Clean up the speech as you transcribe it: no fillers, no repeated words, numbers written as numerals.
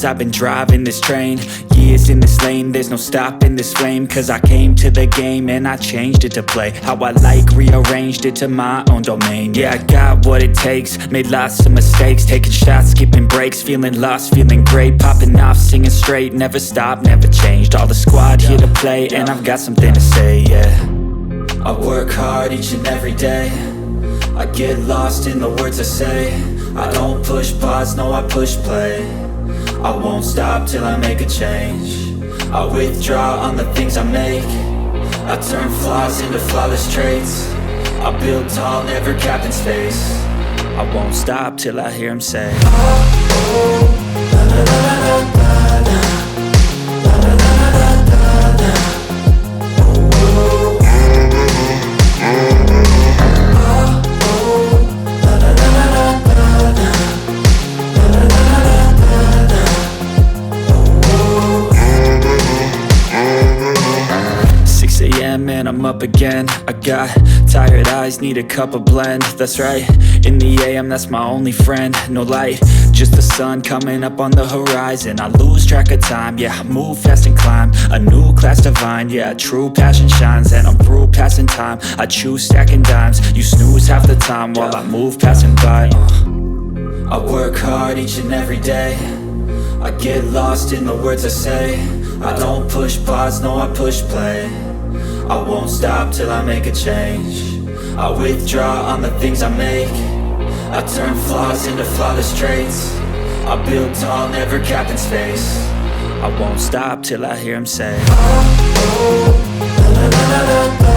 years I've been driving this train, years in this lane, there's no stopping this flame. Cause I came to the game and I changed it to play how I like, rearranged it to my own domain. Yeah, I got what it takes, made lots of mistakes, taking shots, skipping breaks, feeling lost, feeling great, popping off, singing straight, never stopped, never changed. All the squad here to play and I've got something to say, yeah. I work hard each and every day, I get lost in the words I say. I don't push pause, no I push play. I won't stop till I make a change. I withdraw on the things I make. I turn flaws into flawless traits. I build tall, never capped in space. I won't stop till I hear him say, oh, oh, la la la la la la. And I'm up again. I got tired eyes, need a cup of blend. That's right, in the AM, that's my only friend. No light, just the sun coming up on the horizon. I lose track of time, yeah, I move fast and climb a new class divine, yeah, true passion shines. And I'm through passing time, I choose stacking dimes. You snooze half the time while I move passing by. I work hard each and every day, I get lost in the words I say. I don't push pause, no I push play. I won't stop till I make a change. I withdraw on the things I make. I turn flaws into flawless traits. I build tall, never capped in space. I won't stop till I hear him say, oh, oh, la la la la la.